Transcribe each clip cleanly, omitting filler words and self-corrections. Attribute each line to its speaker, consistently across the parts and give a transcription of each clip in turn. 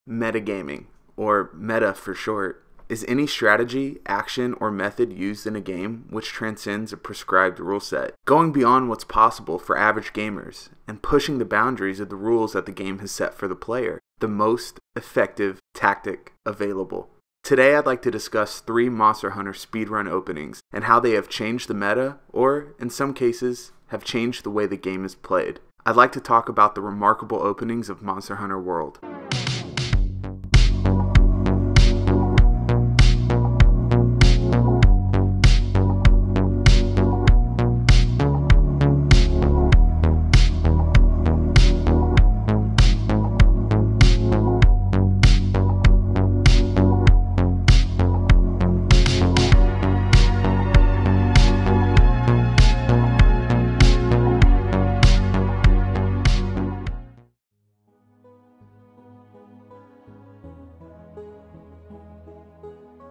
Speaker 1: Metagaming, or meta for short, is any strategy, action, or method used in a game which transcends a prescribed rule set, going beyond what's possible for average gamers, and pushing the boundaries of the rules that the game has set for the player, the most effective tactic available. Today I'd like to discuss 3 Monster Hunter speedrun openings, and how they have changed the meta, or, in some cases, have changed the way the game is played. I'd like to talk about the remarkable openings of Monster Hunter World.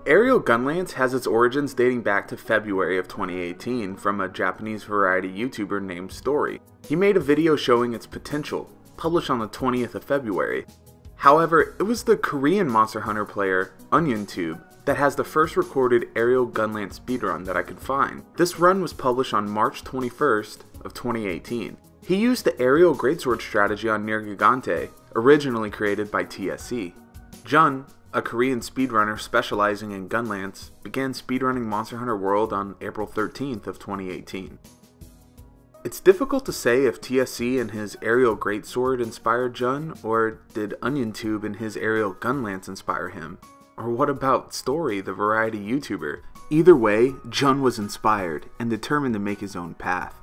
Speaker 1: Aerial Gunlance has its origins dating back to February of 2018 from a Japanese variety YouTuber named Story. He made a video showing its potential, published on the 20th of February. However, it was the Korean Monster Hunter player, OnionTube, that has the first recorded Aerial Gunlance speedrun that I could find. This run was published on March 21st of 2018. He used the aerial greatsword strategy on Nier Gigante, originally created by TSC. Jun, a Korean speedrunner specializing in Gunlance, began speedrunning Monster Hunter World on April 13th of 2018. It's difficult to say if TSC and his aerial greatsword inspired Jun, or did OnionTube and his aerial Gunlance inspire him? Or what about Story, the variety YouTuber? Either way, Jun was inspired and determined to make his own path.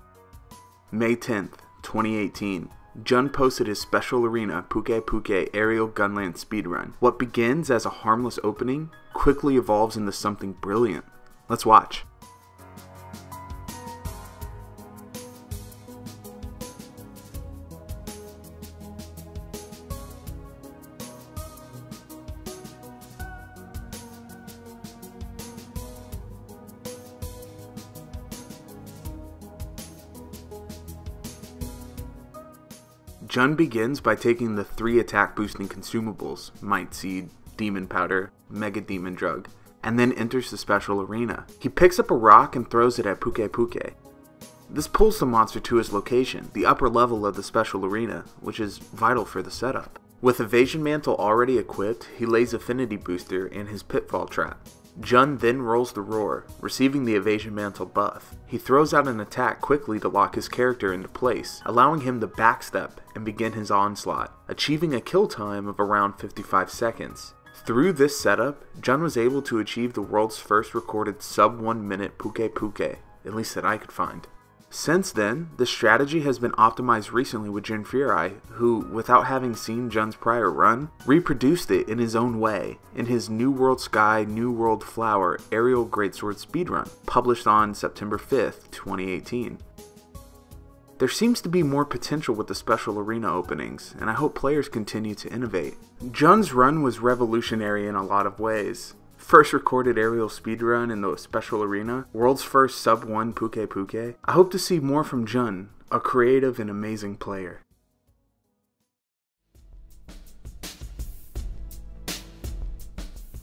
Speaker 1: May 10th, 2018. Jun posted his special arena Puke Puke Aerial Gunlance speedrun. What begins as a harmless opening quickly evolves into something brilliant. Let's watch. Jun begins by taking the 3 attack boosting consumables, Might Seed, Demon Powder, Mega Demon Drug, and then enters the special arena. He picks up a rock and throws it at Puke Puke. This pulls the monster to his location, the upper level of the special arena, which is vital for the setup. With Evasion Mantle already equipped, he lays Affinity Booster in his Pitfall Trap. Jun then rolls the Roar, receiving the Evasion Mantle buff. He throws out an attack quickly to lock his character into place, allowing him to backstep and begin his onslaught, achieving a kill time of around 55 seconds. Through this setup, Jun was able to achieve the world's first recorded sub 1 minute Puke Puke, at least that I could find. Since then, the strategy has been optimized recently with Jin Furai, who, without having seen Jun's prior run, reproduced it in his own way in his New World Sky, New World Flower Aerial Greatsword speedrun, published on September 5th, 2018. There seems to be more potential with the special arena openings, and I hope players continue to innovate. Jun's run was revolutionary in a lot of ways. First recorded aerial speedrun in the special arena, world's first sub 1 Puke Puke. I hope to see more from Jun, a creative and amazing player.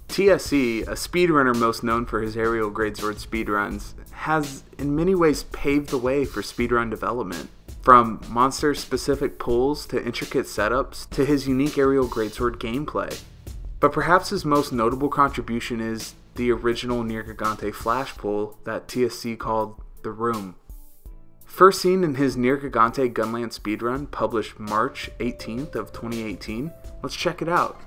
Speaker 1: TSC, a speedrunner most known for his aerial greatsword speedruns, has in many ways paved the way for speedrun development. From monster-specific pulls to intricate setups to his unique aerial greatsword gameplay. But perhaps his most notable contribution is the original Nier Gigante flash pull that TSC called The Room. First seen in his Nier Gigante Gunlance speedrun published March 18th of 2018, let's check it out.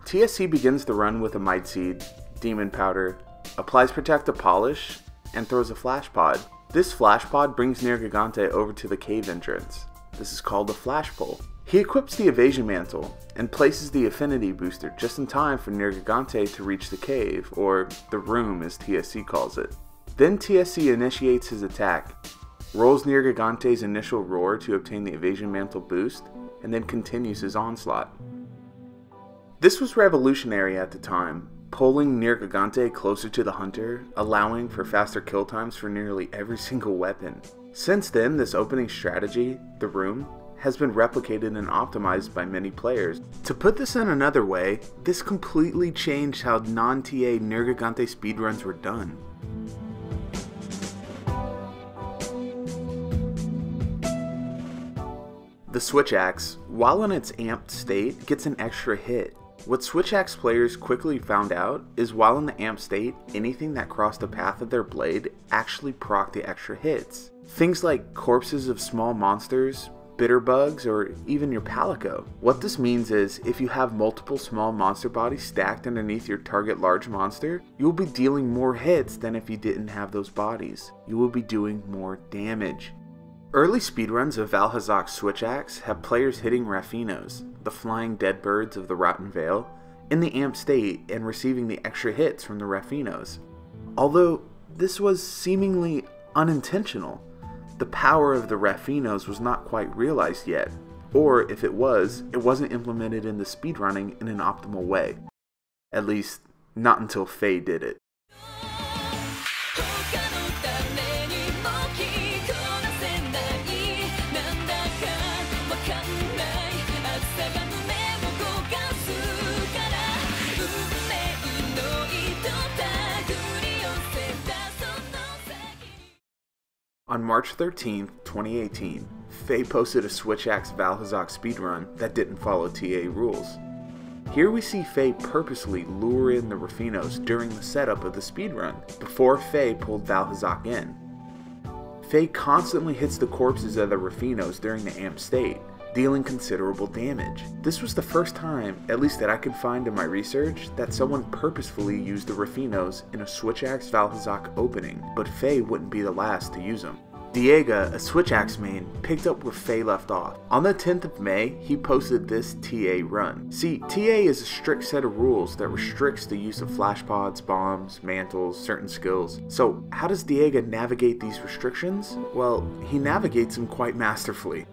Speaker 1: TSC begins the run with a Might Seed, Demon Powder, applies Protective Polish, and throws a Flash Pod. This Flash Pod brings Nier Gigante over to the cave entrance. This is called a Flash Pull. He equips the Evasion Mantle and places the Affinity Booster just in time for Nier Gigante to reach the cave, or the room as TSC calls it. Then TSC initiates his attack. rolls Nergigante's initial roar to obtain the evasion mantle boost, and then continues his onslaught. This was revolutionary at the time, pulling Nergigante closer to the hunter, allowing for faster kill times for nearly every single weapon. Since then, this opening strategy, the room, has been replicated and optimized by many players. To put this in another way, this completely changed how non-TA Nergigante speedruns were done. The Switch Axe, while in its amped state, gets an extra hit. What Switch Axe players quickly found out is while in the amped state, anything that crossed the path of their blade actually procced the extra hits. Things like corpses of small monsters, bitter bugs, or even your Palico. What this means is, if you have multiple small monster bodies stacked underneath your target large monster, you will be dealing more hits than if you didn't have those bodies. You will be doing more damage. Early speedruns of Valhazak's Switch Axe have players hitting Raffinos, the flying dead birds of the Rotten Vale, in the amped state and receiving the extra hits from the Raffinos. Although this was seemingly unintentional, the power of the Raffinos was not quite realized yet, or if it wasn't implemented in the speedrunning in an optimal way. At least, not until Faye did it. On March 13th, 2018, Faye posted a Switch Axe Valhazak speedrun that didn't follow TA rules. Here we see Faye purposely lure in the Raffinos during the setup of the speedrun, before Faye pulled Valhazak in. Faye constantly hits the corpses of the Raffinos during the amped state, dealing considerable damage. This was the first time, at least that I could find in my research, that someone purposefully used the Raffinos in a Switch Axe Valhazak opening, but Faye wouldn't be the last to use them. Deaga, a Switch Axe main, picked up where Faye left off. On the 10th of May, he posted this TA run. See, TA is a strict set of rules that restricts the use of flash pods, bombs, mantles, certain skills. So how does Deaga navigate these restrictions? Well, he navigates them quite masterfully.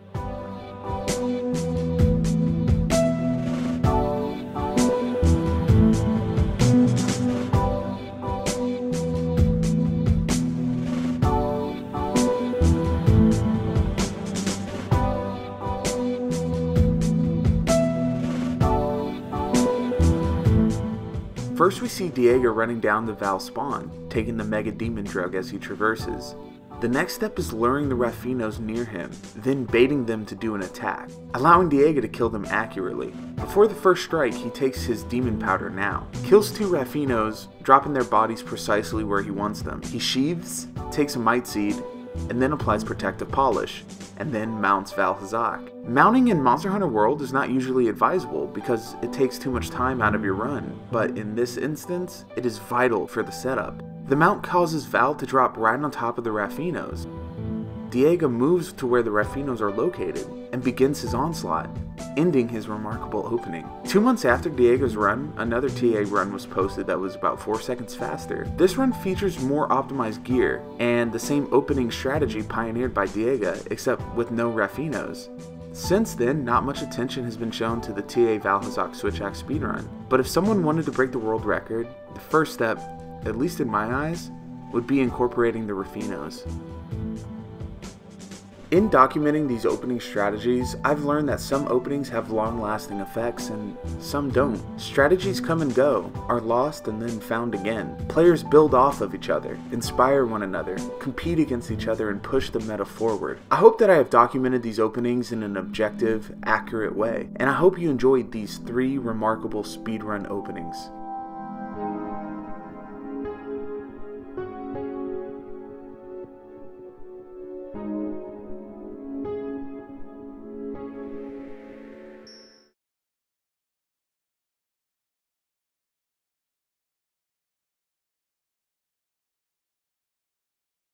Speaker 1: First we see Deaga running down the Val spawn, taking the Mega Demon Drug as he traverses. The next step is luring the Raffinos near him, then baiting them to do an attack, allowing Deaga to kill them accurately. Before the first strike, he takes his Demon Powder now, kills 2 Raffinos, dropping their bodies precisely where he wants them. He sheathes, takes a Might Seed, and then applies Protective Polish, and then mounts Valhazak. Mounting in Monster Hunter World is not usually advisable because it takes too much time out of your run, but in this instance, it is vital for the setup. The mount causes Val to drop right on top of the Raffinos. Deaga moves to where the Raffinos are located and begins his onslaught, ending his remarkable opening. 2 months after Deaga's run, another TA run was posted that was about 4 seconds faster. This run features more optimized gear and the same opening strategy pioneered by Deaga, except with no Raffinos. Since then, not much attention has been shown to the TA Valhazak Switch Axe speedrun, but if someone wanted to break the world record, the first step, at least in my eyes, would be incorporating the Raffinos. In documenting these opening strategies, I've learned that some openings have long-lasting effects and some don't. Strategies come and go, are lost and then found again. Players build off of each other, inspire one another, compete against each other, and push the meta forward. I hope that I have documented these openings in an objective, accurate way, and I hope you enjoyed these 3 remarkable speedrun openings.